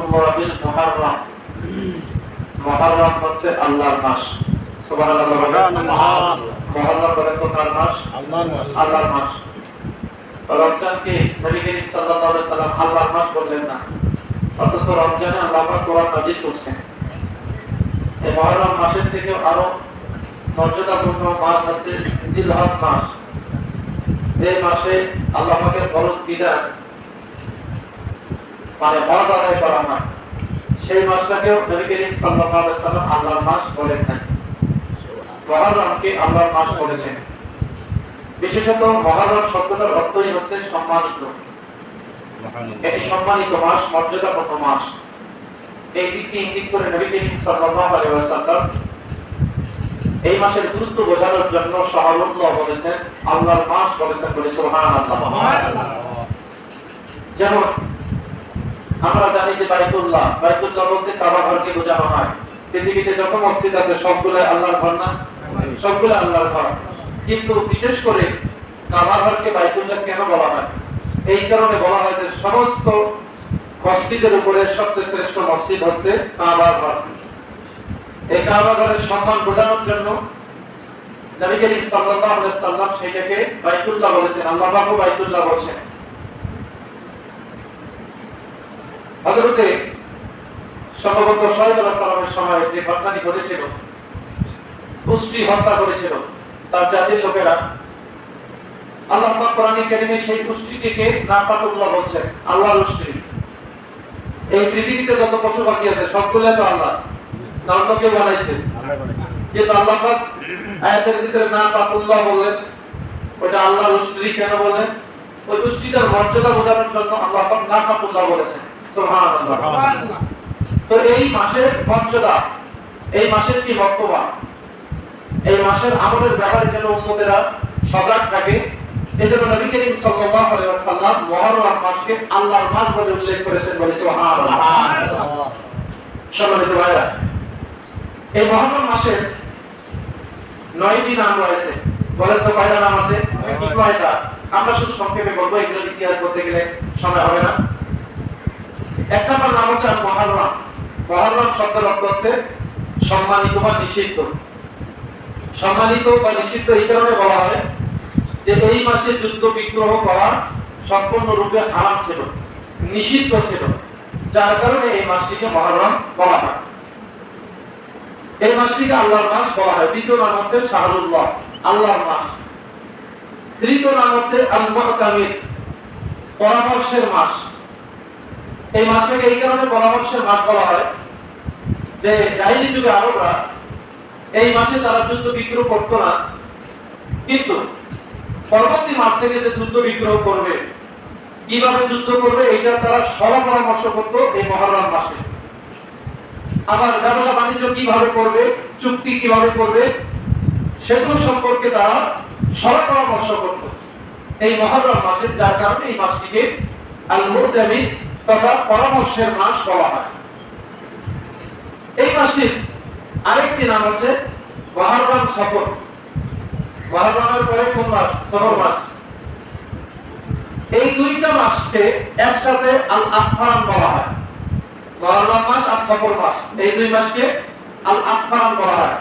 শাহরুল্লাহিল মুহাররম। মুহাররম হচ্ছে আল্লাহর মাস। সুবহানাল্লাহ। মুহাররম বলেন তো কার মাস? আল্লাহর মাস। আল্লাহর মাস। রমজানকে নবী করিম সাল্লাল্লাহু আলাইহি সাল্লাম আল্লাহর মাস বললেন না, অথচ রমজানে আল্লাহ পাক কোরআন নাযিল করছেন। এই মুহররম মাসের থেকে আরো মর্যাদাপূর্ণ মাস আছে জিলহজ মাস, যে মাসে আল্লাহ পাকের ফরজ বিধান মানে হজ আদায় করা হয়, সেই মাসটাকেও নবী করিম সাল্লাল্লাহু আলাইহি সাল্লাম আল্লাহর মাস বলেন না, মুহররমকে আল্লাহর মাস বলেছেন। বিশেষত মুহররম শব্দটার অর্থই হচ্ছে সম্মানিত। এই সম্মানিত মাস, মর্যাদাপূর্ণ মাস, এই দিককে ইঙ্গিত করে নবী করিম সাল্লাল্লাহু আলাইহি ওয়াসাল্লাম এই মাসের গুরুত্ব বোঝানোর জন্য শাহরুল্লাহ বলেছেন, আল্লাহর মাস বলেছেন বলে সুবহানাল্লাহ। যেমন আমরা জানি যে বাইতুল্লাহ বলতে কাবা ঘরকে বোঝানো হয়। পৃথিবীতে যত মসজিদ আছে সবগুলো আল্লাহর ঘর না? সবগুলো আল্লাহর ঘর, কিন্তু বিশেষ করে কাবা ঘরকে বাইতুল্লাহ কেন বলা হয়? এই কারণে বলা হয় যে সমস্ত মসজিদের উপরে সবচেয়ে শ্রেষ্ঠ মসজিদ হচ্ছে কাবা ঘর। এই কাবা ঘরের সম্মান বোঝানোর জন্য নবী করিম সাল্লাল্লাহু আলাইহি সাল্লাম সেটাকে বাইতুল্লাহ বলেছেন, আল্লাহ পাকও বাইতুল্লাহ বলেছেন। হযরতে সম্ভবত শুআয়ব আলাইহিস সালামের সময় যে ঘটনাটি ঘটেছিল, গোষ্ঠী হত্যা করেছিল তার জাতির লোকেরা, আল্লাহ পাক কোরআনে কারীমে সেই গোষ্ঠীটিকে নাকাতুল্লাহ বলছেন, আল্লাহর গোষ্ঠী। এই পৃথিবীতে যত পশু পাখি আছে সবগুলো তো আল্লাহ, না অন্য কেউ বানাইছে? কিন্তু আল্লাহ পাক আয়াতের ভিতরে নাকাতুল্লাহ বললেন, ওটা আল্লাহর গোষ্ঠী কেন বললেন? ওই গোষ্ঠীটার মর্যাদা বোঝানোর জন্য আল্লাহ পাক নাকাতুল্লাহ বলেছেন। সুবহানাল্লাহ। তো এই মাসের মর্যাদা, এই মাসের কি বক্তব্য, এই মাসের আমলের ব্যাপারে যেন উম্মতেরা সজাগ থাকে, এজন্য নবী করিম সাল্লাল্লাহু আলাইহি ওয়াসাল্লাম মুহররম মাসকে আল্লাহর মাস বলে উল্লেখ করেছেন বলে সুবহানাল্লাহ। সম্মানিত ভাইরা, এই মুহররম মাসের 9টি নাম রয়েছে। বলেন তো কয়টা নাম আছে? 9টা। আমরা শুধু সংক্ষেপে বলবো, এগুলো ইতিহাস করতে গেলে সময় হবে না। এক নম্বর নাম হচ্ছে মুহররম। মুহররম শব্দের অর্থ হচ্ছে সম্মানিত বা নিষিদ্ধ। সম্মানিত বা নিষিদ্ধ এই কারণে বলা হয় যে এই মাসে যুদ্ধ বিগ্রহ করা সম্পূর্ণরূপে হারাম ছিল, নিষিদ্ধ ছিল, যার কারণে এই মাসটিকে মুহররম বলা হয়। এই মাসটিকে আল্লাহর মাস বলা হয়। দ্বিতীয় নাম হচ্ছে শাহরুল্লাহ, আল্লাহর মাস। তৃতীয় নাম হচ্ছে আল মুতামির, পরামর্শের মাস। এই মাসটাকে এই কারণে পরামর্শের মাস বলা হয় যে জাহিলি যুগে আরবরা এই মাসে তারা যুদ্ধ বিগ্রহ করত না, কিন্তু পরবর্তী মাস থেকে যে যুদ্ধ বিগ্রহ করবে, কিভাবে যুদ্ধ করবে, এটা তারা সব পরামর্শ করত এই মুহররম মাসে। আবার ব্যবসা বাণিজ্য কিভাবে করবে, চুক্তি কিভাবে করবে, সেগুলো সম্পর্কে তারা সব পরামর্শ করত এই মুহররম মাসে, যার কারণে এই মাসটিকে আল মুতামির তথা পরামর্শের মাস বলা হয়। এই মাসটির আরেকটি নাম হচ্ছে মুহররম সফর। মুহররমের পরে কোন মাস? সফর মাস। এই দুইটা মাসকে একসাথে আল আসফারান বলা হয়। মুহররম মাস আর সফর মাস, এই দুই মাসকে আল আসফারান বলা হয়।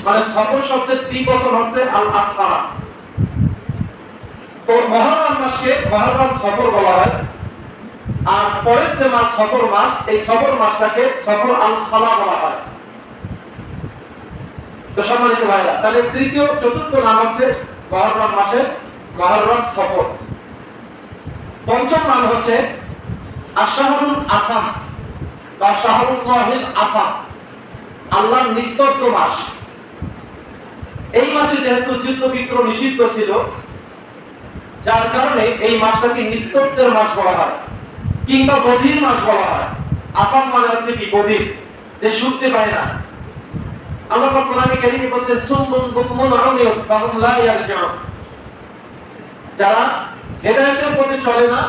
মানে সফর শব্দের দ্বিবচন হচ্ছে আল আসফারান। তো মুহররম মাসকে মুহররম সফর বলা হয়। আর পরের যে মাস সফর মাস, এই সফর মাসটাকে সফর আল খালা বলা হয়। তো সম্মানিত ভাইরা, তাহলে তৃতীয় চতুর্থ নাম হচ্ছে মুহররম মাসের মুহররম সফর। পঞ্চম নাম হচ্ছে আশহারুল আসাম বা শাহরুল্লাহিল আসাম, আল্লাহর নিস্তব্ধ মাস। এই মাসে যেহেতু যুদ্ধ বিগ্রহ নিষিদ্ধ ছিল, যার কারণে এই মাসটাকে নিস্তব্ধের মাস বলা হয়, কিংবা বধির মাস বলা হয়। আসাম মানে হচ্ছে কি? বধির, যে শুনতে পায় না। আল্লাহ পাক কোরআনে কারীমে বলেছেন, সুম্মুন বুকমুন উমিয়ুন ফাহুম লা ইয়ারজিউন, যারা হেদায়েতের পথে চলে না,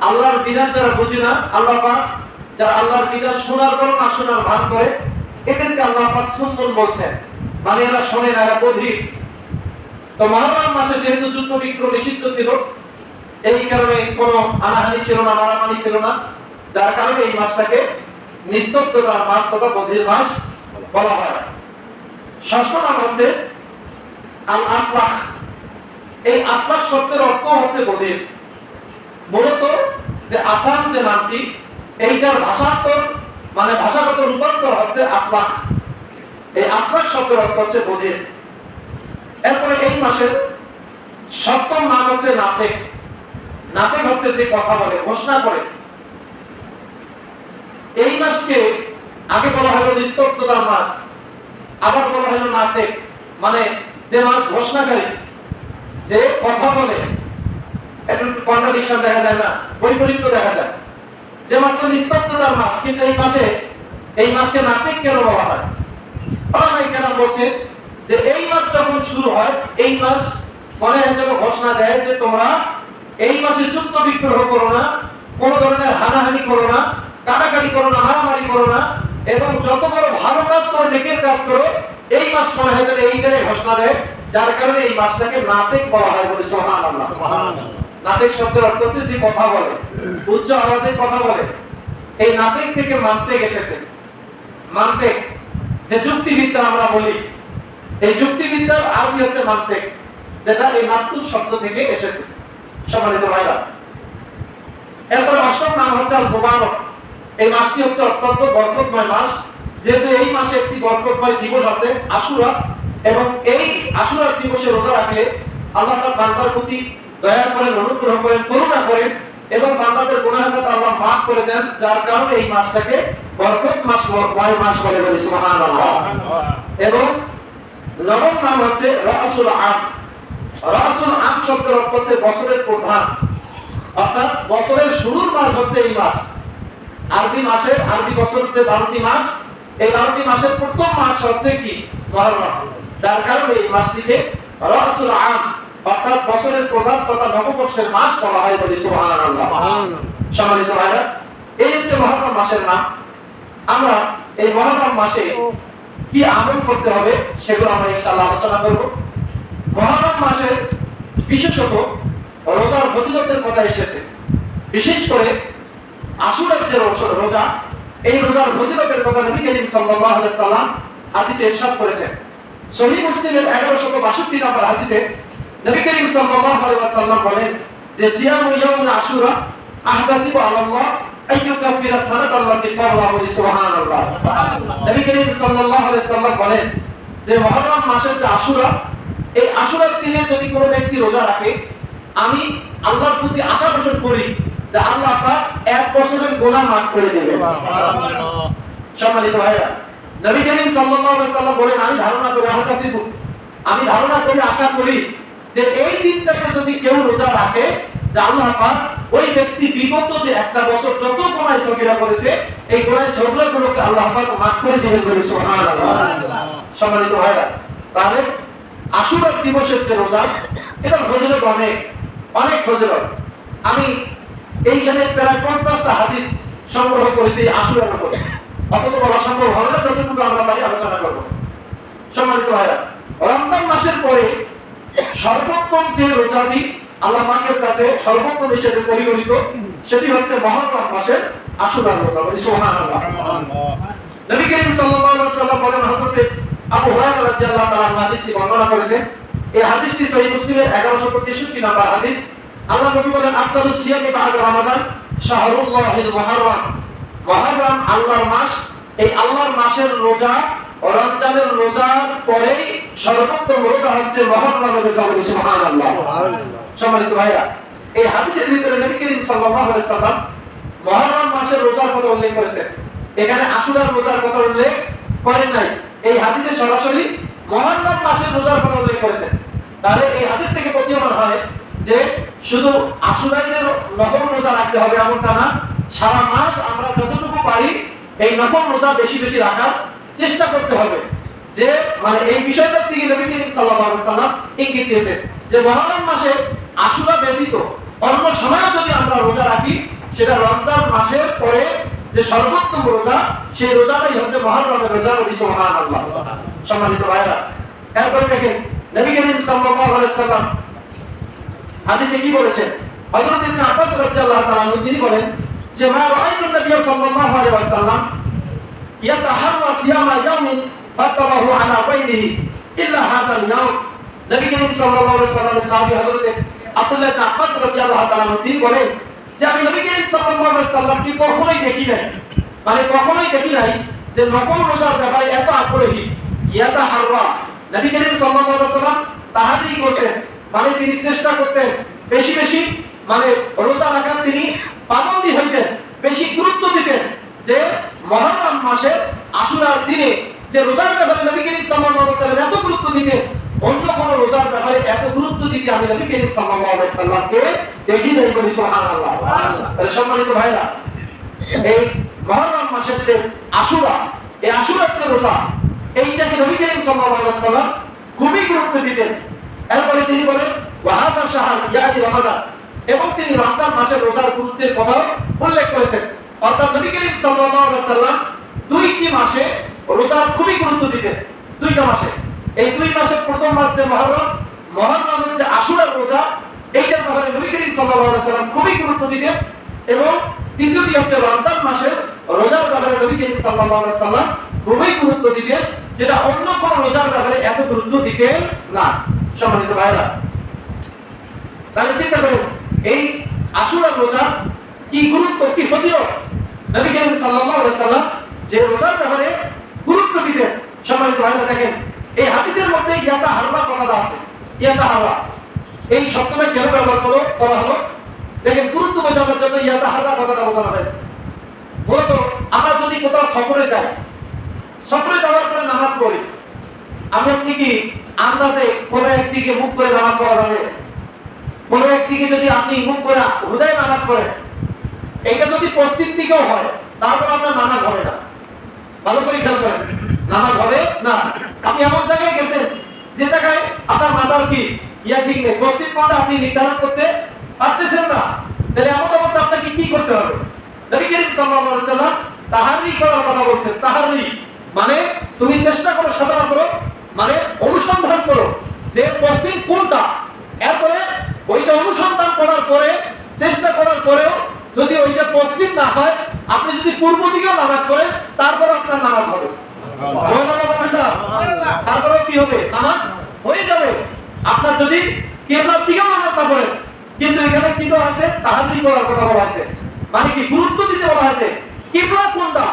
আল্লাহর বিধান যারা বুঝে না, আল্লাহ পাক যারা আল্লাহর বিধান শোনার পর না শোনার ভান করে, এদেরকে আল্লাহ পাক সুম্মুন বলছেন, মানে এরা শোনে না, এরা বধির। তো মুহররম মাসে যেহেতু যুদ্ধ বিগ্রহ নিষিদ্ধ ছিল, এই কারণে কোনো আনাহানি ছিল না, মারামারি ছিল না, যার কারণে এই মাসটাকে নিস্তব্ধতার মাস তথা বধির মাস বলা হয়। ষষ্ঠ নাম হচ্ছে আল আসলাহ। এই আসলাহ শব্দের অর্থ হচ্ছে বধির। মূলত যে আসাম যে নামটি, এইটার ভাষান্তর মানে ভাষাগত রূপান্তর হচ্ছে আসলাহ। এই আসলাহ শব্দের অর্থ হচ্ছে বধির। এরপরে এই মাসের সপ্তম নাম হচ্ছে নাতেক। নাতেক হচ্ছে যে কথা বলে, ঘোষণা করে। এই মাসকে আগে বলা হলো নিস্তব্ধতার মাস, আবার বলা হলো নাতেক, মানে যে মাস ঘোষণাকারী, যে কথা বলে। একটু কন্ট্রাডিকশন দেখা যায় না, বৈপরীত্য দেখা যায়। যে মাসটা নিস্তব্ধতার মাস, কিন্তু এই মাসকে নাতেক কেন বলা হয়? ওলামায়ে কেরাম বলছে যে এই মাস যখন শুরু হয়, এই মাস মনে হয় যেন ঘোষণা দেয় যে তোমরা এই মাসে যুদ্ধ বিগ্রহ করো না, কোন ধরনের হানাহানি করো না, কাটাকাটি করো না, মারামারি করো না, এবং যত বড় ভালো কাজ করো, নেকের কাজ করো। এই মাস মনে হয় যেন এই দিনে ঘোষণা দেয়, যার কারণে এই মাসটাকে নাতেক বলা হয়। বলে সুবহানাল্লাহ। নাতেক শব্দের অর্থ হচ্ছে যে কথা বলে, উচ্চ আওয়াজে কথা বলে। এই নাতেক থেকে মান্তেক এসেছে। মান্তেক যে যুক্তিবিদ্যা আমরা বলি, এই যুক্তিবিদ্যার আরবি হচ্ছে মান্তেক, যেটা এই মাতুর শব্দ থেকে এসেছে। সম্মানিত ভাইরা, এরপরে অষ্টম নাম হচ্ছে আল মুবারক। এই মাসটি হচ্ছে অত্যন্ত বরকতময় মাস, যেহেতু এই মাসে একটি বরকতময় দিবস আছে আশুরা, এবং এই আশুরার দিবসে রোজা রাখলে আল্লাহ তাআলা বান্দার প্রতি দয়া করেন, অনুগ্রহ করেন, করুণা করেন, এবং বান্দাদের গুনাহখাতা আল্লাহ মাফ করে দেন, যার কারণে এই মাসটাকে বরকত মাস বলে। বলি সুবহানাল্লাহ। এবং নবম নাম হচ্ছে রাসুল আম। রাসুল আম শব্দের অর্থ হচ্ছে বছরের প্রধান, অর্থাৎ বছরের শুরুর মাস হচ্ছে এই মাস। আরবি বছর হচ্ছে 12টি মাস। এই 12টি মাসের প্রথম মাস হচ্ছে কি? মুহররম। যার কারণে এই মাসটিকে রাসুল আম, অর্থাৎ বছরের প্রধান তথা নববর্ষের মাস বলা হয়। বলি সুবহানাল্লাহ। সম্মানিত ভাইরা, এই হচ্ছে মুহররম মাসের নাম। আমরা এই মুহররম মাসে কি আমল করতে হবে সেগুলো আমরা ইনশাআল্লাহ আলোচনা করব। মুহররম মাসে বিশেষত রোজার ফজিলতের কথা এসেছে। বিশেষ করে আশুরার যে রোজা, এই রোজার ফজিলতের কথা নবী করিম সাল্লাল্লাহু আলাইহি ওয়াসাল্লাম হাদিসে ইরশাদ করেছেন। সহিহ মুসলিমের 1162 নম্বর হাদিসে নবী করিম সাল্লাল্লাহু আলাইহি ওয়াসাল্লাম বলেন যে সিয়ামু ইয়াউম আশুরা আহদাসিবু আলাল্লাহ আইয়ুকাফিরা সানাতাল্লাতী ক্বাবলা। সুবহানাল্লাহ। নবী করিম সাল্লাল্লাহু আলাইহি ওয়াসাল্লাম বলেন যে মুহররম মাসের যে আশুরা, এই আশুরার দিনে যদি কোনো ব্যক্তি রোজা রাখে, আমি আল্লাহর প্রতি আশা পোষণ করি যে আল্লাহ পাক 1 বছরের গুনাহ মাফ করে দেবেন। সম্মানিত ভাইরা, নবী করিম সাল্লাল্লাহু আলাইহি ওয়াসাল্লাম বলেন আমি ধারণা করি, আশা করি যে এই দিনটাতে যদি কেউ রোজা রাখে, যে আল্লাহ পাক ওই ব্যক্তি বিগত যে একটা বছর যত গুনাহ সগীরা করেছে, এই গুনাহ সগীরাগুলোকে আল্লাহ পাক মাফ করে দিবেন। বলে সুবহানাল্লাহ। সম্মানিত ভাইরা, তাহলে আশুরা দিবসের যে রোজা, এটা ফজিলত অনেক ফজিলত। আমি এইখানে প্রায় 50টা হাদিস সংগ্রহ করেছি আশুরার উপর। অতত বলা সম্ভব হবে না, যতটুকু আমরা পারি আলোচনা করব। সম্মানিত ভাইরা, রমজান মাসের পরে সর্বোত্তম যে রোজাটি আল্লাহ পাকের কাছে সর্বোত্তম হিসেবে পরিগণিত, সেটি হচ্ছে মুহররম মাসের আশুরার রোজা। বলি সুবহানাল্লাহ। নবী করিম সাল্লাল্লাহু আলাইহি ওয়াসাল্লাম বলেন, হযরত আবু হুরায়রা রাদিয়াল্লাহু তাআলা হাদিসটি বর্ণনা করেছেন। এই হাদিসটি সহিহ মুসলিমের 1163 নম্বর হাদিস। আল্লাহ নবী বলেন আফদালুস সিয়ামি বা'দা রমাদান শাহরুল্লাহিল মুহররম। মুহররম আল্লাহর মাস, এই আল্লাহর মাসের রোজা রমজানের রোজার পরেই সর্বোত্তম রোজা হচ্ছে মুহররমের রোজা। বলি সুবহানাল্লাহ। সম্মানিত ভাইরা, এই হাদিসের ভিতরে নবী করিম সাল্লাল্লাহু আলাইহি ওয়াসাল্লাম মুহররম মাসের রোজার কথা উল্লেখ করেছেন। এখানে আশুরার রোজার কথা উল্লেখ করেন নাই। এই হাদিসে সরাসরি মুহররম মাসের রোজার কথা উল্লেখ করেছেন। তাহলে এই হাদিস থেকে প্রতীয়মান হয় যে শুধু আশুরার নফল রোজা রাখতে হবে এমনটা না, সারা মাস আমরা যতটুকু পারি এই নফল রোজা বেশি বেশি রাখার চেষ্টা করতে হবে। যে মানে এই বিষয়টার দিকে নবী করিম সাল্লাল্লাহু আলাইহি ওয়াসাল্লাম ইঙ্গিত দিয়েছেন যে মুহররম মাসে আশুরা ব্যতীত অন্য সময় যদি আমরা রোজা রাখি, সেটা রমজান মাসের পরে যে সর্বোত্তম রোজা, সেই রোজাটাই হচ্ছে মুহররমের রোজা। বলি সুবহানাল্লাহ। সম্মানিত ভাইরা, এরপরে দেখেন নবী করিম সাল্লাল্লাহু আলাইহি ওয়াসাল্লাম হাদিসে কি বলেছেন? হযরত ইবনে আব্বাস রাদিয়াল্লাহু তাআলা তিনি বলেন যে মা রাআইতুন নবী সাল্লাল্লাহু আলাইহি ওয়াসাল্লাম ইয়াতাহাররা সিয়ামা ইয়াউমিন ফাতারাহু আলা গায়রিহি ইল্লা হাযাল ইয়াউম। নবী করিম সাল্লাল্লাহু আলাইহি ওয়াসাল্লামের সাহাবী হযরত আব্দুল্লাহ ইবনে আব্বাস রাদিয়াল্লাহু তাআলা তিনি বলেন যে আমি নবী করিম সাল্লাল্লাহু আলাইহি ওয়াসাল্লামকে কখনোই দেখি নাই, মানে কখনোই দেখি নাই যে নফল রোজার ব্যাপারে এত আগ্রহী। ইয়াতাহাররা, নবী করিম সাল্লাল্লাহু আলাইহি ওয়াসাল্লাম তাহাজ্জুদ করতেন, মানে তিনি চেষ্টা করতেন বেশি বেশি মানে রোজা রাখার তিনি পাবন্দী হইতেন, বেশি গুরুত্ব দিতেন যে মুহররম মাসে আশুরার দিনে যে রোজার ব্যাপারে নবী করিম সাল্লাল্লাহু আলাইহি ওয়াসাল্লাম এত গুরুত্ব দিতেন, অন্য কোন রোজার ব্যাপারে এত গুরুত্ব দিতে আমি নবী করিম সাল্লাল্লাহু আলাইহি ওয়াসাল্লামকে দেখি নাই। বলি সুবহানাল্লাহ। তাহলে সম্মানিত ভাইরা, এই মুহররম মাসের যে আশুরা, এই আশুরার যে রোজা, এইটাকে নবী করিম সাল্লাল্লাহু আলাইহি ওয়াসাল্লাম খুবই গুরুত্ব দিতেন। এরপরে তিনি বলেন ওয়া হাযা শাহর ইয়ানি রমাদান, এবং তিনি রমজান মাসের রোজার গুরুত্বের কথা উল্লেখ করেছেন। অর্থাৎ নবী করিম সাল্লাল্লাহু আলাইহি ওয়াসাল্লাম দুইটি মাসে রোজার খুবই গুরুত্ব দিতেন, দুইটা মাসে। এই দুই মাসের প্রথম মাস যে মুহররম, মুহররমের যে আশুরার রোজা, এইটার ব্যাপারে নবী করিম সাল্লাল্লাহু আলাইহি ওয়াসাল্লাম খুবই গুরুত্ব দিতেন। এবং দ্বিতীয়টি হচ্ছে রমজান মাসের রোজার ব্যাপারে নবী করিম সাল্লাল্লাহু আলাইহি ওয়াসাল্লাম খুবই গুরুত্ব দিতেন, যেটা অন্য কোন রোজার ব্যাপারে এত গুরুত্ব দিতেন না। সম্মানিত ভাইরা, তাহলে চিন্তা করুন এই আশুরার রোজা কি গুরুত্ব, কি ফজিলত। নবী করিম সাল্লাল্লাহু আলাইহি ওয়াসাল্লাম যে রোজার ব্যাপারে গুরুত্ব দিতেন। সম্মানিত ভাইরা, দেখেন এই হাদিসের মধ্যে ইয়াতাহাররা কথাটা আছে। ইয়াতাহাররা এই শব্দটা কেন ব্যবহার করা হলো? দেখেন গুরুত্ব বোঝানোর জন্য ইয়াতাহাররা কথাটা বোঝানো হয়েছে। মূলত আমরা যদি কোথাও সফরে যাই, সফরে যাওয়ার পরে নামাজ পড়ি, আপনি কি আন্দাজে কোনো একদিকে মুখ করে নামাজ পড়া যাবে? কোনো একদিকে যদি আপনি মুখ করে হুদায় নামাজ পড়েন, এটা যদি পশ্চিম দিকেও হয়, তারপর আপনার নামাজ হবে না। ভালো করে খেয়াল করেন, নামাজ হবে না। আপনি এমন জায়গায় গেছেন যে জায়গায় আপনার মাথার কি ঠিক নেই, পশ্চিম কোণটা আপনি নির্ধারণ করতে পারতেছেন না, তাহলে এমন অবস্থা আপনাকে কি করতে হবে? নবী করিম সাল্লাল্লাহু আলাইহি ওয়াসাল্লাম তাহাররি করার কথা বলছেন। তাহাররি মানে তুমি চেষ্টা করো, সাধনা করো, মানে অনুসন্ধান করো যে পশ্চিম কোনটা। এরপরে ওইটা অনুসন্ধান করার পরে, চেষ্টা করার পরেও যদি ওইটা পশ্চিম না হয়, আপনি যদি পূর্ব দিকেও নামাজ পড়েন, তারপরে আপনার নামাজ হবে। তারপরে কি হবে? নামাজ হয়ে যাবে। আপনার যদি কিবলার দিকেও নামাজ না পড়েন, কিন্তু এখানে কি তো আছে? তাহাজ্জুদ করার কথা বলা আছে, মানে কি গুরুত্ব দিতে বলা আছে। কিবলা কোনটা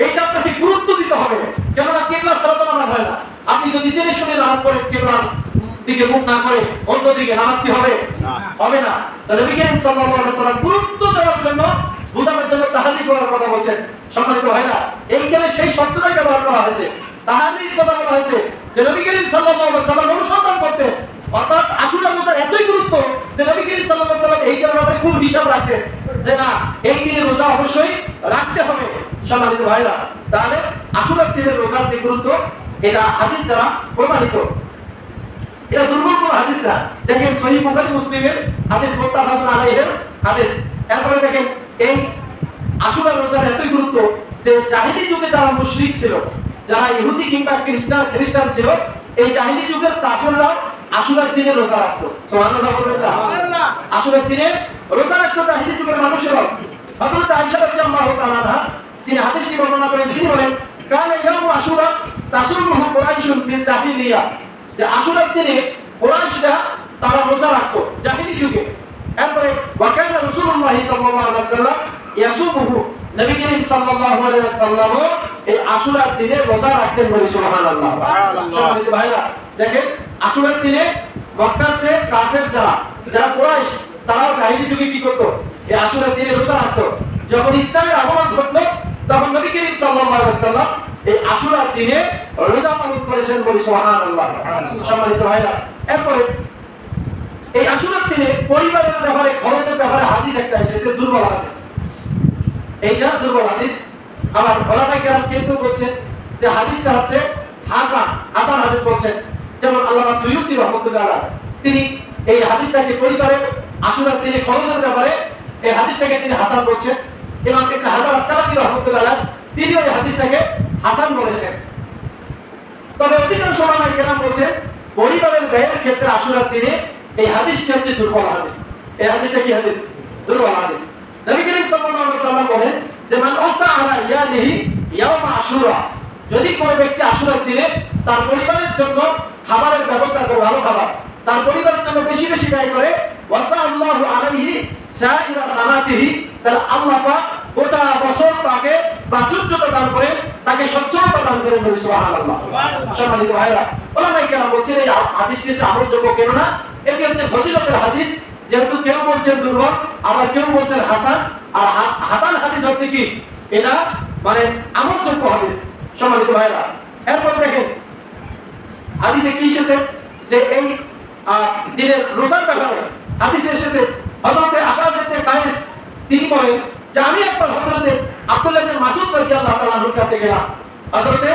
এইটা আপনাকে গুরুত্ব দিতে হবে, কেননা কিবলা ছাড়া তো নামাজ হয় না। আপনি যদি জেনে শুনে নামাজ পড়েন, কিবলার দিকে মুখ না করে অন্য দিকে, নামাজ কি হবে? হবে না। তাহলে নবী করিম সাল্লাল্লাহু আলাইহি ওয়াসাল্লাম গুরুত্ব দেওয়ার জন্য, বোঝানোর জন্য তাহাজ্জুদ করার কথা বলছেন। সম্মানিত ভাইরা, এইখানে সেই শব্দটাই ব্যবহার করা হয়েছে, তাহাজ্জুদের কথা বলা হয়েছে, যে নবী করিম সাল্লাল্লাহু আলাইহি ওয়াসাল্লাম অনুসন্ধান করতেন। অর্থাৎ আশুরার রোজার এতই গুরুত্ব যে নবী করিম সাল্লাল্লাহু আলাইহি ওয়াসাল্লাম এইটার ব্যাপারে খুব হিসাব রাখতেন যে না, এই দিনে রোজা অবশ্যই রাখতে হবে। সম্মানিত ভাইরা, তাহলে আশুরার দিনের রোজার যে গুরুত্ব, এটা হাদিস দ্বারা প্রমাণিত, এটা দুর্বল কোন হাদিস না। দেখেন সহিহ বুখারী মুসলিমের হাদিস, মুত্তাফাকুন আলাইহির হাদিস। এরপরে দেখেন এই আশুরার রোজার এতই গুরুত্ব যে জাহেলী যুগে যারা মুশরিক ছিল, যারা ইহুদি কিংবা খ্রিস্টান ছিল, এই জাহেলী যুগের কাফেররা আশুরার দিনে রোজা রাখতো। সুবহানাল্লাহ, সুবহানাল্লাহ। আশুরার দিনে রোজা রাখতো জাহেলী যুগের মানুষেরা। হযরত আয়েশা রাদিয়াল্লাহু তাআলা আনহা তিনি হাদিসটি বর্ণনা করেন, তিনি বলেন কানা ইয়াউমু আশুরা তাসুমুহু কুরাইশুন ফিল জাহিলিয়া, যে আশুরার দিনে কুরাইশরা তারা রোজা রাখতো জাহেলী যুগে। এরপরে ওয়াকানা রাসূলুল্লাহ সাল্লাল্লাহু আলাইহি ওয়াসাল্লাম ইয়াসুমুহু, নবী করিম সাল্লাল্লাহু আলাইহি ওয়াসাল্লাম এই আশুরার দিনে রোজা রাখতেন। বলি সুবহানাল্লাহ। সম্মানিত ভাইরা, দেখেন আশুরার দিনে মক্কার যে কাফের যারা কুরাইশ, তারাও জাহেলী যুগে কি করতো? এই আশুরার দিনে রোজা রাখতো। যখন ইসলামের আগমন ঘটলো, তখন নবী করিম সাল্লাল্লাহু আলাইহি ওয়াসাল্লাম এই আশুরার দিনে রোজা পালন করেছেন। বলি সুবহানাল্লাহ। সম্মানিত ভাইরা, এরপরে এই আশুরার দিনে পরিবারের ব্যাপারে, খরচের ব্যাপারে হাদিস একটা এসেছে, দুর্বল হাদিস। এইটা দুর্বল হাদিস। আবার ওলামায়ে কেরাম কেউ বলছেন যে হাদিসটা হচ্ছে হাসান হাদিস বলছেন। যেমন আল্লামা সুয়ুতী রাহমাতুল্লাহ আলাইহি তিনি এই হাদিসটাকে পরিবারের আশুরার দিনে খরচের ব্যাপারে এই হাদিসটাকে তিনি হাসান বলছেন। ইমাম ইবনে হাজার আসকালানী রাহমাতুল্লাহ আলাইহি তিনি এই হাদিসটাকে হাসান বলেছেন। তবে অধিকাংশ ওলামায়ে কেরাম বলছেন পরিবারের ব্যয়ের ক্ষেত্রে আশুরার দিনে এই হাদিসটি হচ্ছে দুর্বল হাদিস। এই হাদিসটা কি হাদিস? দুর্বল হাদিস। নবী করিম সাল্লাল্লাহু আলাইহি ওয়াসাল্লাম বলেন যে মান আসা আলা ইয়ালিহি ইয়াউম আশুরা, যদি কোনো ব্যক্তি আশুরার দিনে তার পরিবারের জন্য খাবারের ব্যবস্থা করে, ভালো খাবার তার পরিবারের জন্য বেশি বেশি ব্যয় করে, ওয়াসাল্লাহু আলাইহি সাইরা সানাতিহি, তাহলে আল্লাহ পাক গোটা বছর তাকে প্রাচুর্যতা দান করে, তাকে সচ্ছলতা দান করে। সুবহানাল্লাহ। সম্মানিত ভাইরা, ওলামায়ে কেরাম বলছেন এই হাদিসটি হচ্ছে আমলযোগ্য। কেন না? এটি হচ্ছে ফজিলতের হাদিস, যেহেতু কেউ বলছেন দুর্বল, আবার কেউ বলছেন হাসান। আর হাসান হাদিস হচ্ছে কি, এটা মানে আমলযোগ্য হাদিস। সম্মানিত ভাইরা, এরপর দেখেন হাদিসে কি এসেছে যে এই দিনের রোজার ব্যাপারে হাদিসে এসেছে হযরত আশআস ইবনে কায়েস তিনি বলেন যে আমি একবার হযরত আব্দুল্লাহ ইবনে মাসউদ রাদিয়াল্লাহু তাআলা আনহুর কাছে গেলাম। হযরত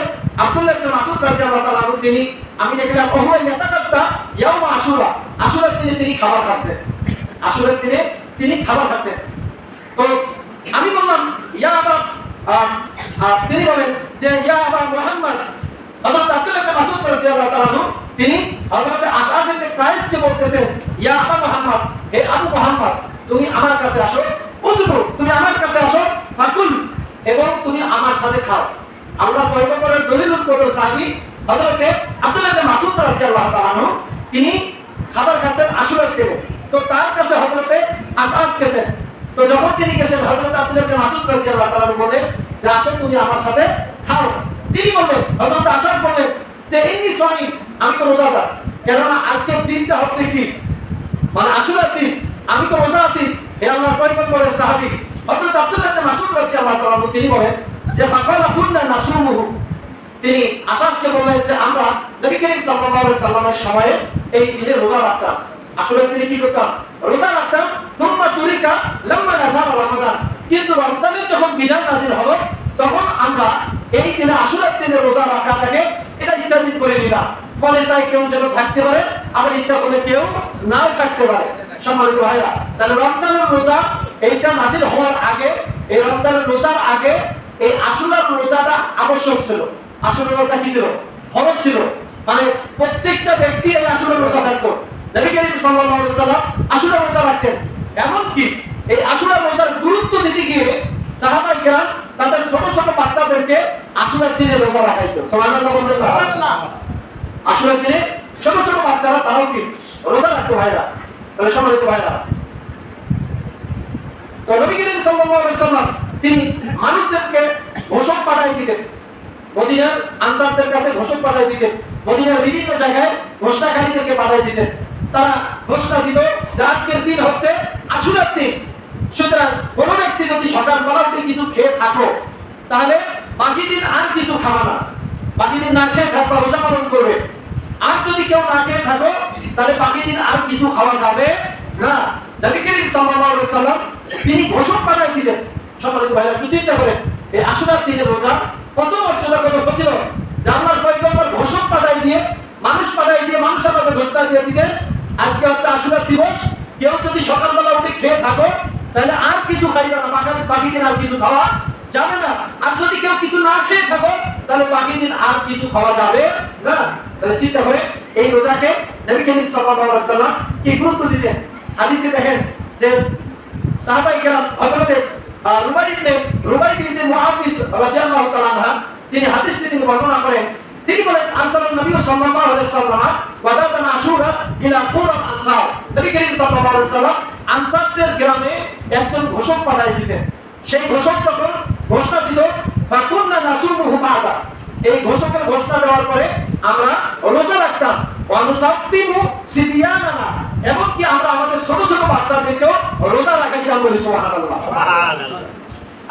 আব্দুল্লাহ ইবনে মাসউদ রাদিয়াল্লাহু তাআলা আনহু তিনি, আমি দেখলাম ওহু ইয়াতাকাত্তা ইয়াউম আশুরা, আশুরার দিনে তিনি খাবার খাচ্ছেন, আশুরার দিনে তিনি খাবার খাচ্ছেন। তো আমি বললাম ইয়া আবা, তিনি বলেন যে ইয়া আবা মুহাম্মদ, হযরত আব্দুল্লাহ ইবনে মাসউদ রাদিয়াল্লাহু তাআলা আনহু তিনি হযরত আশআস ইবনে কায়েসকে বলতেছেন ইয়া আবা মুহাম্মদ, হে আবু মুহাম্মদ তুমি আমার কাছে আসো, উদরু তুমি আমার কাছে আসো, ফাকুল এবং তুমি আমার সাথে খাও। আল্লাহ পয়গম্বরের দলিলুল কবর সাহাবী হযরত আব্দুল্লাহ ইবনে মাসউদ রাদিয়াল্লাহু তাআলা আনহু তিনি খাবার খাচ্ছেন আশুরার দিনে। তো তার কাছে হযরত আশআস গেছেন। তো যখন তিনি গেছেন হযরত আব্দুল্লাহ ইবনে মাসউদ রাদিয়াল্লাহু তাআলা আনহু বলেন যে আসো তুমি আমার সাথে খাও। তিনি বললেন, হযরত আশআস বললেন যে ইন্নী সাইম, আমি তো রোজাদার। কেননা আজকের দিনটা হচ্ছে কি মানে আশুরার দিন, আমি তো রোজা আছি। হে আল্লাহর পয়গম্বরের সাহাবী হযরত আব্দুল্লাহ ইবনে মাসউদ রাদিয়াল্লাহু তাআলা আনহু তিনি বলেন যে ফাকালা কুননা নাসুমুহু, তিনি আশআসকে বললেন যে আমরা নবী করিম সাল্লাল্লাহু আলাইহি সাল্লামের সময়ে এই দিনে রোজা রাখতাম। আসলে তিনি কি করতাম? রোজা রাখতাম। সুম্মা তুরিকা লাম্মা নাযালা রমাদান, কিন্তু রমজানের যখন বিধান নাযিল হলো তখন আমরা এই দিনে আশুরার দিনে রোজা রাখাটাকে এটা ইসলামিক করে নিলাম। বলে চাই কেউ যেন থাকতে পারে, আবার ইচ্ছা করলে কেউ নাও থাকতে পারে। সম্মানিত ভাইরা, তাহলে রমজানের রোজা এইটা নাযিল হওয়ার আগে, এই রমজানের রোজার আগে এই আশুরার রোজাটা আবশ্যক ছিল। আশুরার রোজা কি ছিল? ফরজ ছিল। মানে প্রত্যেকটা ব্যক্তি এই আশুরার রোজা রাখতো। নবী করিম সাল্লাল্লাহু আলাইহি সাল্লাম আশুরার রোজা রাখতেন। এমনকি এই আশুরার রোজার গুরুত্ব দিতে গিয়ে সাহাবায়ে কেরাম তাদের ছোট ছোট বাচ্চাদেরকে আশুরার দিনে রোজা রাখাইতো। সুবহানাল্লাহ বলবেন না? আশুরার দিনে ছোট ছোট বাচ্চারা তারাও কি রোজা রাখতো ভাইরা। তাহলে সম্মানিত ভাইরা, তো নবী করিম সাল্লাল্লাহু আলাইহি সাল্লাম তিনি মানুষদেরকে ঘোষক পাঠাই দিতেন, মদিনার আনসারদের কাছে ঘোষক পাঠাই দিতেন, মদিনার বিভিন্ন জায়গায় ঘোষণাকারীদেরকে পাঠাই দিতেন। তারা ঘোষণা দিত যে আজকের দিন হচ্ছে আশুরার দিন, সুতরাং কোনো ব্যক্তি যদি সকালবেলা উঠে কিছু খেয়ে থাকো তাহলে বাকি দিন আর কিছু খাওয়া না, বাকি দিন না খেয়ে থাকবা, রোজা পালন করবে। আর যদি কেউ না খেয়ে থাকো তাহলে বাকি দিন আর কিছু খাওয়া যাবে না। নবী করিম সাল্লাল্লাহু আলাইহি সাল্লাম তিনি ঘোষক পাঠাই দিতেন। সম্মানিত ভাইরা, একটু চিন্তা করেন এই আশুরার দিনের রোজা কত মর্যাদা, কত ফজিলত। যে আল্লাহর পয়গম্বর ঘোষক পাঠাই দিয়ে, মানুষ পাঠাই দিয়ে মানুষের কাছে ঘোষণা দিয়ে দিতেন আজকে হচ্ছে আশুরার দিবস, কেউ যদি সকালবেলা উঠে খেয়ে থাকো তাহলে আর কিছু খাইবে না, বাকি দিন আর কিছু খাওয়া যাবে না। আর যদি কেউ কিছু না খেয়ে থাকো তাহলে বাকি দিন আর কিছু খাওয়া যাবে না। তাহলে চিন্তা করে এই রোজাকে নবী করিম সাল্লাল্লাহু আলাইহি সাল্লাম কি গুরুত্ব দিতেন। হাদিসে দেখেন যে সাহাবায়ে কেরাম হযরত রুবাই বিনতে মুআফিস রাদিয়াল্লাহু তাআলা আনহা তিনি হাদিসটি তিনি বর্ণনা করেন। তিনি বলেন আরসালান নবী সাল্লাল্লাহু আলাইহি সাল্লাম ওয়াদাতান আশুরা ইলা কুরান আনসার, নবী করিম সাল্লাল্লাহু আলাইহি সাল্লাম আনসারদের গ্রামে একজন ঘোষক পাঠাই দিতেন। সেই ঘোষক যখন ঘোষণা দিত ফাকুননা নাসুমুহু বাদা, এই ঘোষকের ঘোষণা দেওয়ার পরে আমরা রোজা রাখতাম। ওয়ানুসাফিমু সিবিয়ানানা, এমনকি আমরা আমাদের ছোট ছোট বাচ্চাদেরকেও রোজা রাখাইতাম। বলি সুবহানাল্লাহ।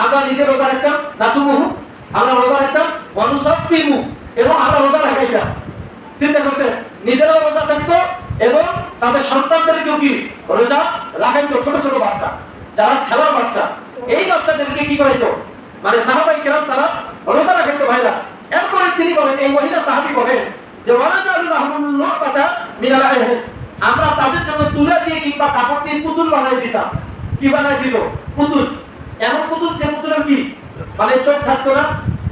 আমরা নিজে রোজা রাখতাম, নাসুমুহু আমরা রোজা রাখতাম, ওয়ানুসাফিমু এবং আমরা রোজা রাখাইতাম। চিন্তা করছেন, নিজেরাও রোজা থাকতো এবং তাদের সন্তানদেরকেও কি রোজা রাখাইতো। ছোট ছোট বাচ্চা যারা খেলার বাচ্চা, এই বাচ্চাদেরকে কি করাইতো, মানে সাহাবায়ে কেরাম তারা রোজা রাখাইতো ভাইরা। এরপরে তিনি বলেন, এই মহিলা সাহাবী বলেন যে ওয়ালাজাল্লাহুল্লাহ পাতা মিনাল আইহ, আমরা তাদের জন্য তুলা দিয়ে কিংবা কাপড় দিয়ে পুতুল বানাই দিতাম। কি বানাই দিত? পুতুল। এমন পুতুল যে পুতুলের কি মানে চোখ থাকতো না,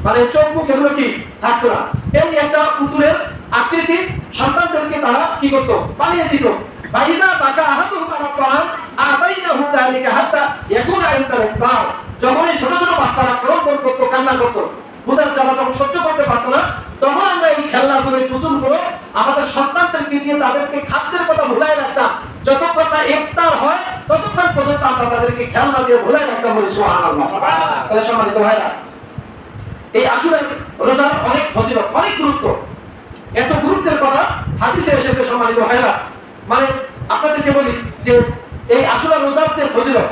মানে চোখ মুখ এগুলো কি থাকতো না, এমনি একটা পুতুলের আকৃতি সন্তানদেরকে তারা কি করতো, বানিয়ে দিত। বাইনা বাকা আহাদুহু আলা তাআম আতাইনাহু যালিকা হাত্তা ইয়াকুনা ইনতাল ইফতার, যখন এই ছোট ছোট বাচ্চারা ক্রন্দন করতো, কান্না করতো, ক্ষুধার জ্বালা যখন সহ্য করতে পারতো না, তখন আমরা এই খেলনাগুলো, এই পুতুলগুলো আমাদের সন্তানদেরকে দিয়ে তাদেরকে খাদ্যের কথা ভুলাই রাখতাম। যতক্ষণ না ইফতার হয় ততক্ষণ পর্যন্ত আমরা তাদেরকে খেলনা দিয়ে ভুলাই রাখতাম। বলি সুবহানাল্লাহ। তাহলে সম্মানিত ভাইরা, এই আশুরা রোজার অনেক ফজিলত, অনেক গুরুত্ব। এত গুরুত্বের কথা হাদিসে এসেছে সম্মানিত ভাইরা। মানে আপনাদেরকে বলি যে এই আশুরা রোজার যে ফজিলত,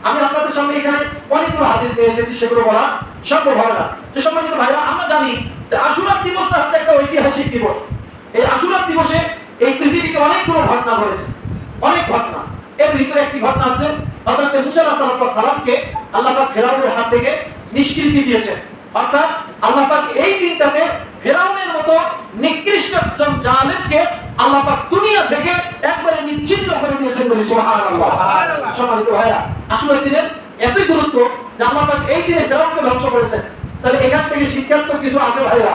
আমি আপনাদের সঙ্গে এখানে অনেকগুলো হাদিস নিয়ে এসেছি, সেগুলো বলা সম্ভব হবে না। যে সম্মানিত ভাইরা, আমরা জানি যে আশুরা দিবসটা হচ্ছে একটা ঐতিহাসিক দিবস। এই আশুরা দিবসে এই পৃথিবীতে অনেকগুলো ঘটনা ঘটেছে, অনেক ঘটনা। এর ভিতরে একটি ঘটনা হচ্ছে হযরত মুসা আলাইহিস সালামকে আল্লাহ পাক ফেরাউনের হাত থেকে নিষ্কৃতি দিয়েছেন। অর্থাৎ আল্লাহ পাক এই দিনটাতে ফেরাউনের মতো নিকৃষ্ট একজন জালেমকে আল্লাহ পাক দুনিয়া থেকে একবারে নিশ্চিহ্ন করে দিয়েছেন। বলি সুবহানাল্লাহ। সম্মানিত ভাইরা, আসলে দিনের এতই গুরুত্ব যে আল্লাহ পাক এই দিনে ফেরাউনকে ধ্বংস করেছেন। তাহলে এখান থেকে শিক্ষার তো কিছু আছে ভাইরা,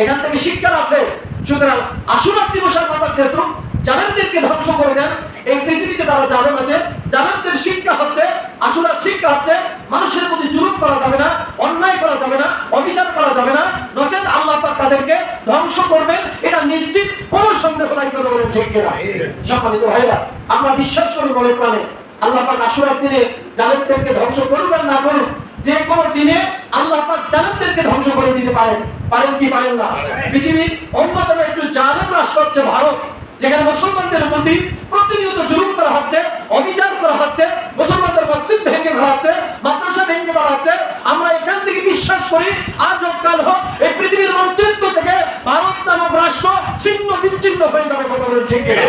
এখান থেকে শিক্ষা আছে। সুতরাং আশুরা দিবসের ব্যাপার যেহেতু জালেমদেরকে ধ্বংস করে দেন, এই পৃথিবীতে যারা জালেম আছে, জালেমদের শিক্ষা হচ্ছে, আশুরার শিক্ষা হচ্ছে মানুষের প্রতি জুলুম করা যাবে না, অন্যায় করা যাবে না, অবিচার করা যাবে না, নচেত আল্লাহ পাক তাদেরকে ধ্বংস করবেন, এটা নিশ্চিত, কোনো সন্দেহ নাই। কথা বলেন ঠিক কিনা? সম্মানিত ভাইরা, আমরা বিশ্বাস করি মনে প্রাণে আল্লাহ পাক আশুরার দিনে জালেমদেরকে ধ্বংস করবেন না করুন, যে কোনো দিনে আল্লাহ পাক জালেমদেরকে ধ্বংস করে দিতে পারেন। পারেন কি পারেন না? পৃথিবীর অন্যতম একটু জালেম রাষ্ট্র হচ্ছে ভারত, যেখানে মুসলমানদের প্রতি প্রতিনিয়ত জুলুম করা হচ্ছে, অবিচার করা হচ্ছে, মুসলমানদের মসজিদ ভেঙে ফেলা হচ্ছে, মাদ্রাসা ভেঙে ফেলা হচ্ছে। আমরা এখান থেকে বিশ্বাস করি আজ হোক কাল হোক এই পৃথিবীর মানচিত্র থেকে ভারত নামক রাষ্ট্র ছিন্ন বিচ্ছিন্ন হয়ে যাবে। কথা বলে ঠিক কিনা?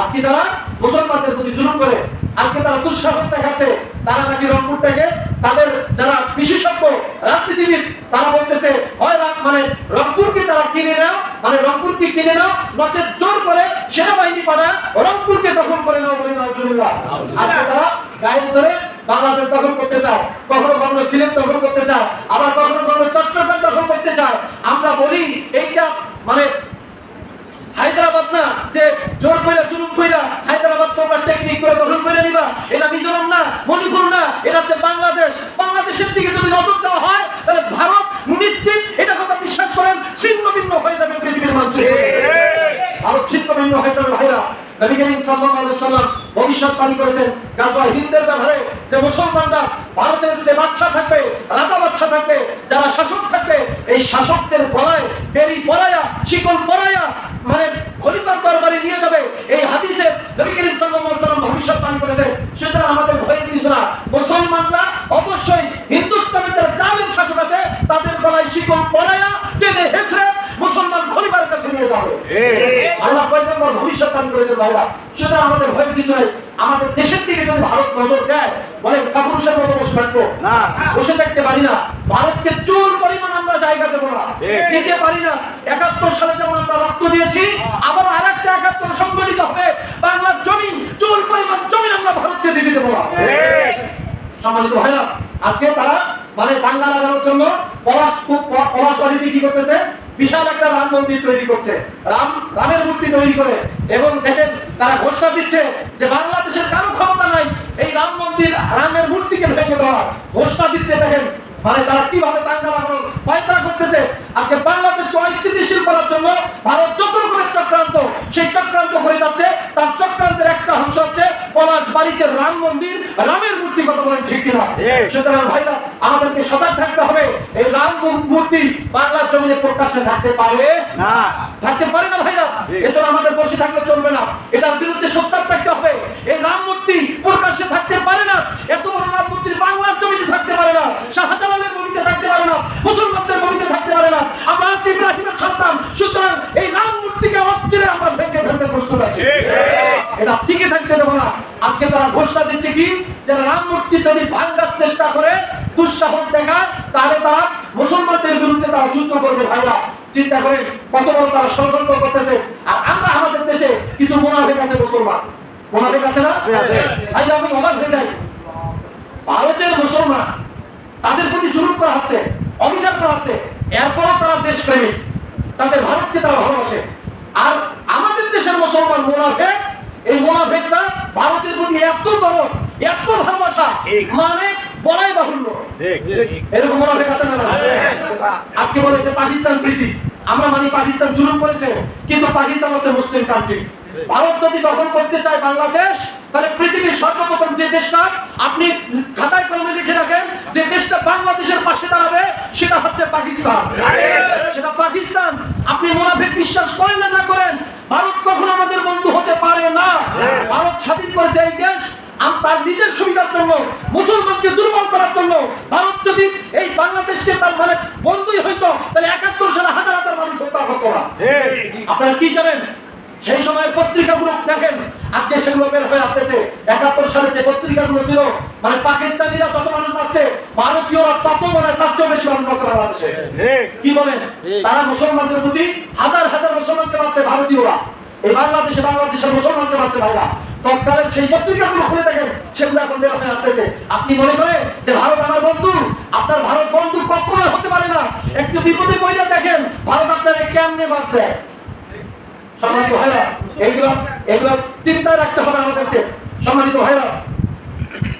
আজকে তারা মুসলমানদের প্রতি জুলুম করে, আজকে তারা দুঃসাহস দেখাচ্ছে। তারা নাকি রংপুর থেকে তাদের যারা বিশেষজ্ঞ রাজনীতিবিদ, তারা বলতেছে হয় মানে রংপুরকে তারা কিনে নাও, মানে রংপুরকে কিনে নাও, নচেত জোর করে সেনাবাহিনী পাঠায় রংপুরকে দখল করে নাও। বলে নাউজুবিল্লাহ। আজকে তারা গায়ের ধরে বাংলাদেশ দখল করতে চায়, কখনো কখনো সিলেট দখল করতে চায়, আবার কখনো কখনো চট্টগ্রাম দখল করতে চায়। আমরা বলি এইটা মানে হায়দ্রাবাদ না, যে জোর করে জুলুম কইরা হায়দ্রাবাদ তোমরা টেকনিক করে দখল করে নিবা, এটা মিজোরাম না, মণিপুর না, এটা হচ্ছে বাংলাদেশ। বাংলাদেশের দিকে যদি নজর দেওয়া হয় তাহলে ভারত নিশ্চিত, এটা কথা বিশ্বাস করেন, ছিন্ন ভিন্ন হয়ে যাবে পৃথিবীর মানুষ। ভারত ছিন্ন ভিন্ন হয়ে যাবে ভাইরা। নবী করিম সাল্লাল্লাহু আলাইহি ওয়াসাল্লাম ভবিষ্যৎবাণী করেছেন গাজওয়া হিন্দের ব্যাপারে, যে মুসলমানরা ভারতের যে বাদশা থাকবে, রাজা বাদশা থাকবে, যারা শাসক থাকবে, এই শাসকদের গলায় বেড়ি পরায়া, শিকল পরায়া মানে খলিফার দরবারে নিয়ে যাবে। এই হাদিসে নবী করিম সাল্লাল্লাহু আলাইহি ওয়াসাল্লাম ভবিষ্যৎবাণী করেছেন। সুতরাং আমাদের ভয়ের কিছু না, মুসলমানরা অবশ্যই হিন্দুস্তানের যারা জালিম শাসক আছে তাদের গলায় শিকল পরায়া টেনে হেঁচড়ে মুসলমান খলিফার কাছে নিয়ে যাবে। আল্লাহ পয়গম্বর ভবিষ্যৎবাণী করেছেন ভাইরা। সুতরাং আমাদের ভয়ের কিছু নাই। আমাদের দেশের দিকে যদি ভারত নজর দেয়, বলে কাপুরুষের মতো বসে থাকবো না, বসে থাকতে পারি না। ভারতকে চুল পরিমাণ আমরা জায়গা দেবো না, দিতে পারি না। ৭১ সালে যেমন আমরা রক্ত দিয়েছি, আবার আরেকটা ৭১ সংগঠিত হবে। বাংলার জমিন, চুল পরিমাণ জমিন আমরা ভারতকে দিয়ে দেবো না। সম্মানিত ভাইরা, আজকে তারা মানে দাঙ্গা লাগানোর জন্য পলাশবাড়িতে কি করতেছে, বিশাল একটা রাম মন্দির তৈরি করছে, রামের মূর্তি তৈরি করে, এবং দেখেন তারা ঘোষণা দিচ্ছে যে বাংলাদেশের কারো ক্ষমতা নাই এই রাম মন্দির, রামের মূর্তিকে ভেঙে দেওয়ার ঘোষণা দিচ্ছে। দেখেন মানে তারা কিভাবে দাঙ্গা লাগানোর পায়তারা করতেছে। আজকে বাংলাদেশকে অস্থিতিশীল করার জন্য ভারত যত রকমের চক্রান্ত, সেই চক্রান্ত করে যাচ্ছে। তার চক্রান্তের একটা অংশ হচ্ছে পলাশবাড়িতে রাম মন্দির, রামের মূর্তি। কথা বলেন ঠিক কিনা? সুতরাং ভাইরা, আমাদেরকে সজাগ থাকতে হবে। এই রাম মূর্তি বাংলার জমিনে প্রকাশ্যে থাকতে পারে না, থাকতে পারে না ভাইরা। এজন্য আমাদের বসে থাকলে চলবে না, এটার বিরুদ্ধে সোচ্চার থাকতে হবে। এই রাম মূর্তি প্রকাশ্যে থাকতে পারে না, এত বড় রাম মূর্তি বাংলার জমিনে থাকতে পারে না, শাহজালালের জমিতে থাকতে পারে না, মুসলমানদের জমিতে থাকতে পারে না। আমরা ইব্রাহিমের সন্তান, সুতরাং এই রাম মূর্তিকে অচিরে আমরা ভেঙে ফেলতে প্রস্তুত আছি, এটা টিকে থাকতে দেবো না। আজকে তারা ঘোষণা দিচ্ছে কি, যে রাম মূর্তি যদি ভাঙার চেষ্টা করে, দুঃসাহস দেখায়, তাহলে তারা মুসলমানদের বিরুদ্ধে তারা যুদ্ধ করবে। ভাইরা চিন্তা করেন কত বড় তারা ষড়যন্ত্র করতেছে। আর আমরা আমাদের দেশে কিছু মুনাফিক আছে, মুসলমান মুনাফিক আছে না? ভাই আমি অবাক হয়ে যাই, ভারতের মুসলমান তাদের প্রতি জুলুম করা হচ্ছে, অবিচার করা হচ্ছে, এরপরও তারা দেশপ্রেমিক, তাদের ভারতকে তারা ভালোবাসে। আর আমাদের দেশের মুসলমান মুনাফিক, এই মুনাফিকরা ভারতের প্রতি এত দরদ, এত ভালোবাসা, মানে বলাই বাহুল্য। এরকম মুনাফিক আছে না? আজকে বলে যে পাকিস্তান প্রীতি, আমরা মানি পাকিস্তান জুলুম করেছে, কিন্তু পাকিস্তান হচ্ছে মুসলিম কান্ট্রি। ভারত যদি দখল করতে চায় বাংলাদেশ, তাহলে পৃথিবীর সর্বপ্রথম যে দেশটা আপনি খাতায় কলমে লিখে রাখেন যে দেশটা বাংলাদেশের পাশে দাঁড়াবে, সেটা হচ্ছে পাকিস্তান। সেটা পাকিস্তান। আপনি মুনাফিক বিশ্বাস করেন না করেন, ভারত কখনো আমাদের বন্ধু হতে পারে না। ভারত স্বাধীন করেছে এই দেশ তার নিজের সুবিধার জন্য, মুসলমানকে দুর্বল করার জন্য। ভারত যদি এই বাংলাদেশকে তার মানে বন্ধুই হইতো, তাহলে 71 সালে হাজার হাজার মানুষ হত্যা হতো না। আপনারা কি জানেন? সেই সময়ের পত্রিকাগুলো দেখেন, আজকে সেগুলো বের হয়ে আসতেছে। 71 সালে যে পত্রিকাগুলো ছিল, মানে পাকিস্তানিরা যত মানুষ পাচ্ছে, ভারতীয়রা তত মানে তার চেয়ে বেশি মানুষ পাচ্ছে বাংলাদেশে। কি বলেন? তারা মুসলমানদের প্রতি হাজার হাজার মুসলমানকে পাচ্ছে ভারতীয়রা, এই বাংলাদেশের মুসলমানকে পাচ্ছে ভাইরা। তৎকালীন সেই পত্রিকাগুলো খুলে দেখেন, সেগুলো এখন বের হয়ে আসতেছে। আপনি মনে করেন যে ভারত আমার বন্ধু? আপনার ভারত বন্ধু কখনোই হতে পারে না। একটু বিপদে পড়লে দেখেন ভারত আপনার কেমনে বাঁচবে। সম্মানিত ভাইরা, এগুলো চিন্তায় রাখতে হবে আমাদেরকে। সম্মানিত ভাইরা,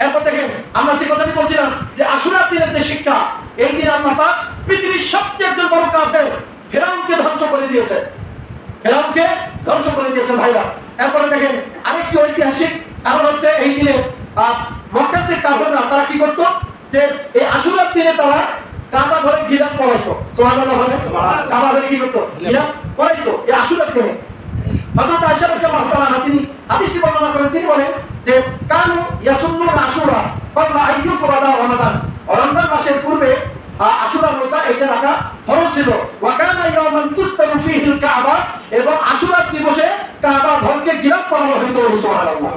এরপর দেখেন আমরা যে কথাটি বলছিলাম যে আশুরার দিনের যে শিক্ষা, এই দিন আল্লাহ পাক পৃথিবীর সবচেয়ে একজন বড় কাফের ফিরআউনকে ধ্বংস করে দিয়েছে। ফিরআউনকে ধ্বংস করে দিয়েছেন ভাইরা। এরপরে দেখেন আরেকটি ঐতিহাসিক কারণ হচ্ছে এই দিনে মক্কার যে কাফেররা তারা কি করতো, যে এই আশুরার দিনে তারা কাবা ঘরে গিলাপ পড়াইতো। সুবহানাল্লাহ বলে কাবা ঘরে কি করতো? গিলাপ পড়াইতো এই আশুরার দিনে। হযরত আয়েশা রাদিয়াল্লাহু তাআলা তিনি হাদিসটি বর্ণনা করেন, তিনি বলেন যে কানু ইয়াসুন্নুনা আশুরা ক্বাবলা আইয়ুফরাদা রমাদান। রমজান মাসের পূর্বে আশুরা রোজা এটা রাখা ফরজ ছিল। ওয়া কানা ইয়াওমান তুসতারু ফীহিল কাবা, এবং আশুরা দিবসে কাবা ঘরকে গিলাপ পরানো হতো। সুবহানাল্লাহ।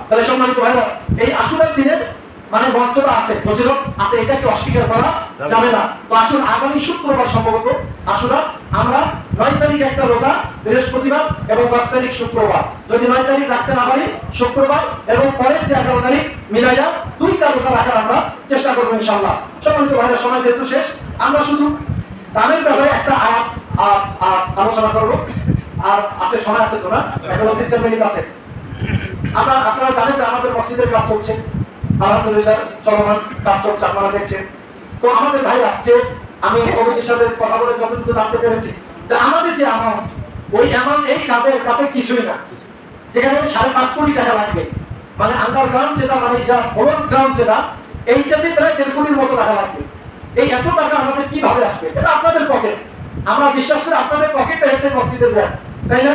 তাহলে সম্মানিত ভাইরা, এই আশুরার দিনের মানে মর্যাদা আছে, ফজিলত আছে, এটাকে অস্বীকার করা যাবে না। তো আসুন আগামী শুক্রবার সম্ভবত আশুরা, আমরা 9 তারিখ একটা রোজা বৃহস্পতিবার এবং 10 তারিখ শুক্রবার, যদি 9 তারিখ রাখতে না পারি শুক্রবার এবং পরের যে 11 তারিখ মিলাইয়া 2টা রোজা রাখার আমরা চেষ্টা করবো ইনশাআল্লাহ। সম্মানিত ভাইরা, সময় যেহেতু শেষ, আমরা শুধু দানের ব্যাপারে একটা আয়াত আলোচনা করবো। আর আছে সময় আছে তো না? এখনো 3-4 মিনিট আছে। আপনারা জানেন যে আমাদের মসজিদের কাজ চলছে, আলহামদুলিল্লাহ চলমান কাজ চলছে, আপনারা দেখছেন। তো আমাদের ভাইরা, যে আমি কমিটির সাথে কথা বলে যতটুকু জানতে পেরেছি, যে আমাদের যে অ্যামাউন্ট, ওই অ্যামাউন্ট এই কাজের কাছে কিছুই না। যেখানে 5.5 কোটি টাকা লাগবে, মানে আন্ডারগ্রাউন্ড যেটা, মানে যা ফ্লোর গ্রাউন্ড যেটা, এইটাতে প্রায় 1.5 কোটির মতো টাকা লাগবে। এই এত টাকা আমাদের কিভাবে আসবে? এটা আপনাদের পকেট। আমরা বিশ্বাস করি আপনাদের পকেটে হচ্ছে মসজিদের ব্যাংক, তাই না?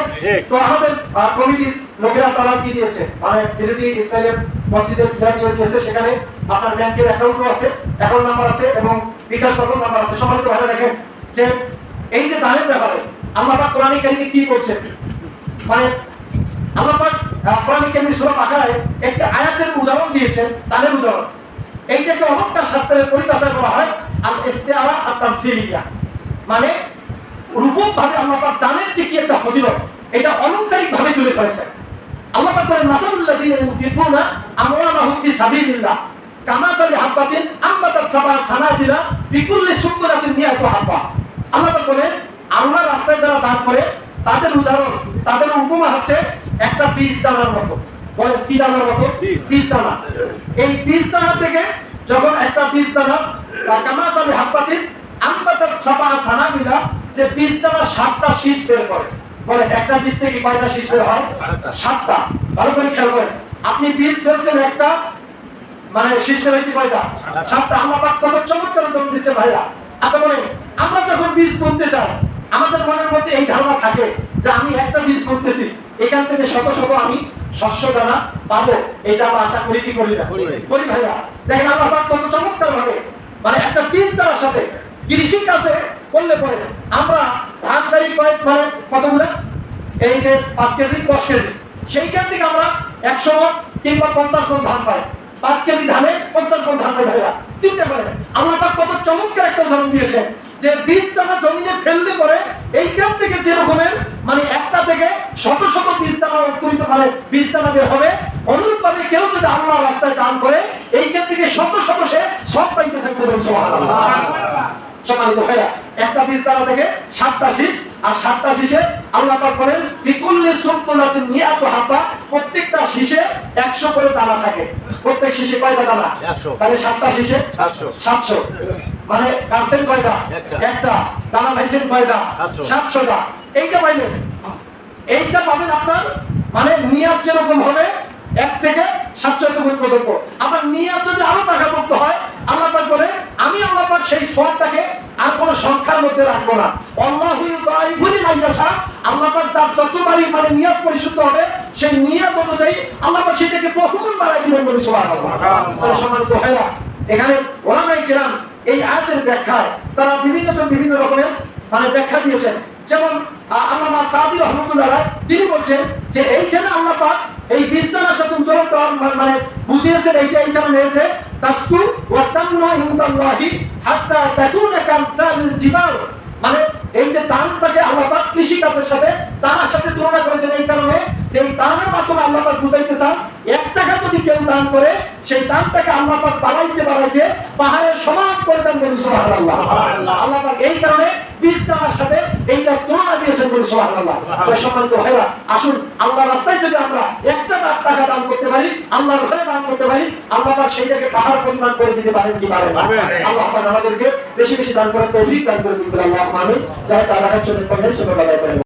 তো আমাদের কমিটির লোকেরা তারা কি দিয়েছে, মানে যেটি ইসরায়েলের মসজিদের দিয়েছে, সেখানে আপনার ব্যাংকের অ্যাকাউন্টও আছে, অ্যাকাউন্ট নাম্বার আছে এবং বিকাশ কত নাম্বার আছে। সম্মানিত ভাইরা, দেখেন যে এই যে দানের ব্যাপারে আল্লাহ পাক কোরআন কারীমে কি বলছেন, মানে আল্লাহ পাক কোরআন কারীমের সূরা বাকারায় একটা আয়াতের উদাহরণ দিয়েছেন, দানের উদাহরণ। এইটাকে অলংকার শাস্ত্রের পরিভাষায় বলা হয় আল ইস্তিআরা আত তামসিলিয়া, মানে রূপক ভাবে আল্লাহ পাক দানের যে কি একটা ফজিলত, এটা অলংকারিক ভাবে তুলে ধরেছেন। আল্লাহ পাক বলেন মাসালুল্লাযিনা ইউনফিকুনা আমওয়ালাহুম ফি সাবিলিল্লাহ কামাতালি হাব্বাতিন আম্বাতাত সাবা সানাবিলা ফি কুল্লি সুবরাতিন মিয়াতু হাব্বা। আল্লাহ পাক বলেন আল্লাহর রাস্তায় যারা দান করে তাদের উদাহরণ, তাদের উপমা হচ্ছে একটা বীজ দানার মতো। বলেন কি দানার মতো? বীজ দানা। এই বীজ দানা থেকে যখন একটা বীজ দানা কামাতালি হাব্বাতিন আম্বাতাত সাবা সানাবিলা, যে বীজ দানা 7টা শীষ বের করে। বলে একটা বীজ থেকে কয়টা শীষ বের হয়? 7টা। ভালো করে খেয়াল করেন, আপনি বীজ ফেলছেন একটা, মানে শীষ বের হয়েছে কয়টা? 7টা। আল্লাহ পাক কত চমৎকার উদাহরণ দিচ্ছে ভাইরা। আচ্ছা বলেন, আমরা যখন বীজ বুনতে চাই, আমাদের মনের মধ্যে এই ধারণা থাকে যে আমি একটা বীজ বুনতেছি, এখান থেকে শত শত আমি শস্য দানা পাবো, এটা আমরা আশা করি কি করি না? করি ভাইরা। দেখেন আল্লাহ পাক কত চমৎকার ভাবে, মানে একটা বীজ দানার সাথে কৃষি কাজে করলে পরে আমরা ধান দাঁড়ি মানে কতগুলো, এই যে 5 কেজি 10 কেজি, সেইখান থেকে আমরা 100 মণ কিংবা 50 মণ ধান পাই। 5 কেজি ধানে 50 মণ ধান পাই ভাইরা। চিন্তা করেন আল্লাহ পাক কত চমৎকার একটা উদাহরণ দিয়েছেন, যে বীজ দানা জমিনে ফেললে পরে এইখান থেকে যে রকমের মানে একটা থেকে শত শত বীজ দানা অঙ্কুরিত, মানে বীজ দানা বের হবে, অনুরূপভাবে কেউ যদি আল্লাহর রাস্তায় দান করে এইখান থেকে শত শত সে সব পাইতে থাকবে। সুবহানাল্লাহ। সম্মানিত ভাইরা, একটা বীজ দানা থেকে 7টা শীষ, আর 7টা শীষে আল্লাহ পাক বলেন বিকুল্লি সুবতুলাতিন মিয়াতু হাব্বা, প্রত্যেকটা শীষে 100 করে দানা থাকে। প্রত্যেক শীষে কয়টা দানা? 100। তাহলে 7টা শীষে 700, মানে কাটছেন কয়টা? একটা। দানা ভাইছেন কয়টা? 700টা। এইটা পাইলেন, এইটা পাবেন আপনার, মানে নিয়াত যেরকম হবে 1 থেকে 700 পর্যন্ত। আপনার নিয়াত যদি আরো টাকাভুক্ত হয়, আল্লাহ পাক বলে আমি আল্লাহ পাক সেই সওয়াবটাকে আর কোন সংখ্যার মধ্যে রাখবো না। আল্লাহু ইউদাইফু লিমান ইয়াশা, আল্লাহ পাক যার যতবারই মানে নিয়াত পরিশুদ্ধ হবে, সেই নিয়াত অনুযায়ী আল্লাহ পাক সেটাকে বহুগুণ বাড়াই দিবেন বলে সুবহানাল্লাহ। সম্মানিত ভাইরা, এখানে ওলামায়ে কেরাম এই আয়াতের ব্যাখ্যায় তারা বিভিন্ন রকমের মানে ব্যাখ্যা দিয়েছেন। যেমন আল্লামা সাদি রাহমাতুল্লাহ তিনি বলছেন যে এইখানে আল্লাহ পাক এই বিজদানার সাথে উদাহরণ দেওয়ার মানে বুঝিয়েছেন এইটা এই কারণে যে তাসকু ওয়া তামনু ইনদাল্লাহি হাত্তা তাকুনা কামসালিল জিবাল, মানে এই যে দানটাকে আল্লাহ পাক কৃষি কাজের সাথে দানের সাথে তুলনা করেছেন এই কারণে যে এই দানের মাধ্যমে আল্লাহ পাক বুঝাইতে চান 1 টাকা যদি কেউ দান করে সেই দানটাকে আল্লাহ পাক বাড়াইতে পাহাড়ের সমান করে দেন বলে সুবহানাল্লাহ। আল্লাহ পাক এই কারণে বীজ দানের সাথে এইটা তুলনা দিয়েছেন বলে সুবহানাল্লাহ। সম্মানিত ভাইরা, আসুন আল্লাহর রাস্তায় যদি আমরা 1 টাকা দান করতে পারি, আল্লাহর ঘরে দান করতে পারি, আল্লাহ পাক সেইটাকে পাহাড় পরিমাণ করে দিতে পারেন কি পারেন না? আল্লাহ পাক আমাদেরকে বেশি বেশি দান করার তৌফিক দান করে দিন। আল্লাহ আমিন। যারা তারা চলে করেন সুবহানাল্লাহ।